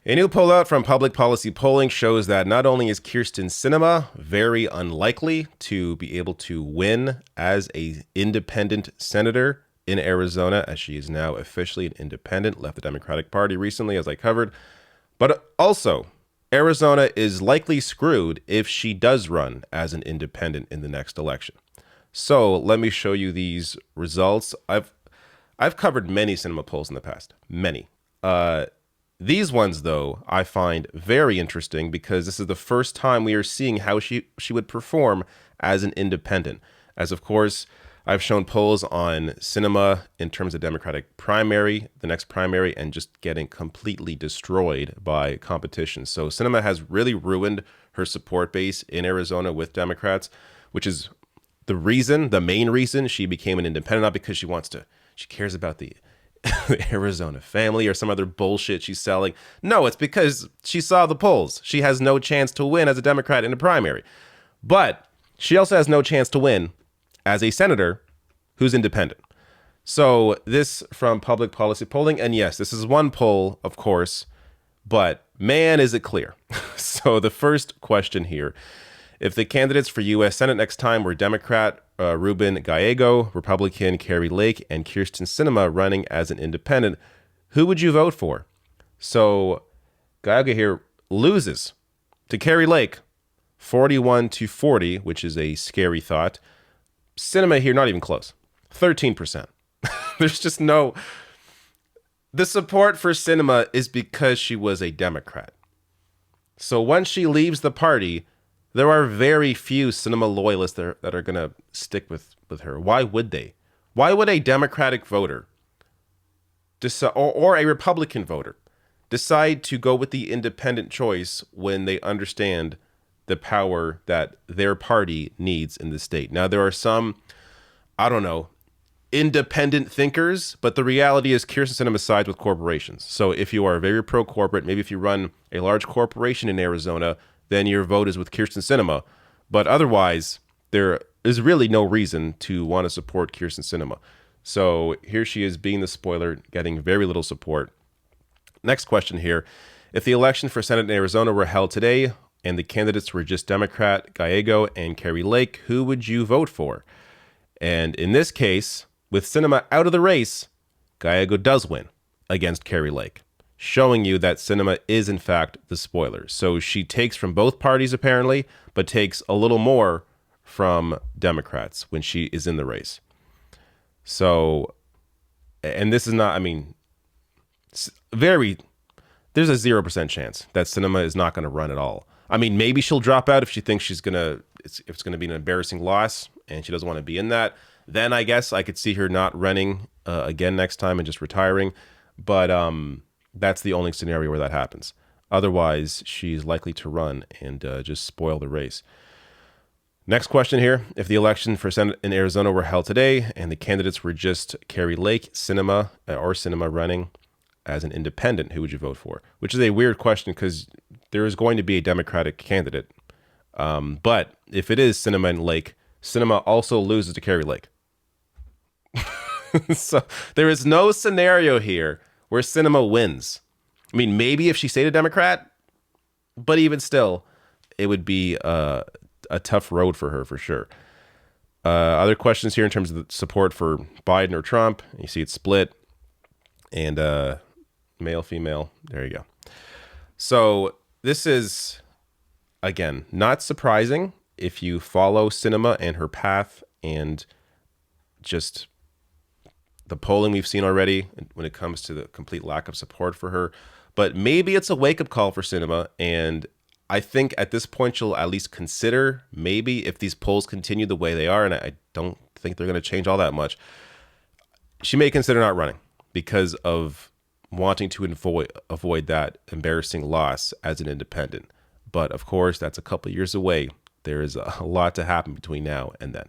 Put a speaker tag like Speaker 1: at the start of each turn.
Speaker 1: A new poll out from Public Policy Polling shows that not only is Kyrsten Sinema very unlikely to be able to win as an independent senator in Arizona, as she is now officially an independent, left the Democratic Party recently, as I covered, but also Arizona is likely screwed if she does run as an independent in the next election. So let me show you these results. I've covered many Sinema polls in the past, many. These ones, though, I find very interesting because this is the first time we are seeing how she would perform as an independent. As, of course, I've shown polls on Sinema in terms of Democratic primary, the next primary, and just getting completely destroyed by competition. So Sinema has really ruined her support base in Arizona with Democrats, which is the main reason she became an independent, not because she cares about the Arizona family or some other bullshit she's selling. No, it's because she saw the polls. She has no chance to win as a Democrat in a primary. But she also has no chance to win as a senator who's independent. So this from Public Policy Polling. And yes, this is one poll, of course, but man, is it clear. So the first question here, if the candidates for U.S. Senate next time were Democrat Ruben Gallego, Republican Kari Lake, and Kyrsten Sinema running as an independent, who would you vote for? So Gallego here loses to Kari Lake, 41-40, which is a scary thought. Sinema here, not even close, 13%. There's just no... The support for Sinema is because she was a Democrat. So once she leaves the party, there are very few Sinema loyalists that are going to stick with her. Why would they? Why would a Democratic voter or a Republican voter decide to go with the independent choice when they understand the power that their party needs in the state? Now, there are some, I don't know, independent thinkers, but the reality is Kyrsten Sinema sides with corporations. So if you are very pro-corporate, maybe if you run a large corporation in Arizona, then your vote is with Kyrsten Sinema. But otherwise, there is really no reason to want to support Kyrsten Sinema. So here she is being the spoiler, getting very little support. Next question here. If the election for Senate in Arizona were held today and the candidates were just Democrat Gallego and Kari Lake, who would you vote for? And in this case, with Sinema out of the race, Gallego does win against Kari Lake, showing you that Sinema is, in fact, the spoiler. So she takes from both parties, apparently, but takes a little more from Democrats when she is in the race. So, and this is not, I mean, there's a 0% chance that Sinema is not going to run at all. I mean, maybe she'll drop out if she thinks if it's going to be an embarrassing loss and she doesn't want to be in that. Then I guess I could see her not running again next time and just retiring. But that's the only scenario where that happens. Otherwise, she's likely to run and just spoil the race. Next question here. If the election for Senate in Arizona were held today and the candidates were just Kari Lake, Sinema running as an independent, who would you vote for? Which is a weird question because there is going to be a Democratic candidate. But if it is Sinema and Lake, Sinema also loses to Kari Lake. So there is no scenario here where Sinema wins. I mean, maybe if she stayed a Democrat, but even still, it would be a tough road for her, for sure. Other questions here in terms of the support for Biden or Trump. You see it's split. And male, female. There you go. So this is, again, not surprising if you follow Sinema and her path and just the polling we've seen already when it comes to the complete lack of support for her. But maybe it's a wake-up call for Sinema, and I think at this point she'll at least consider, maybe if these polls continue the way they are, and I don't think they're going to change all that much, she may consider not running because of wanting to avoid that embarrassing loss as an independent. But of course, that's a couple of years away. There is a lot to happen between now and then.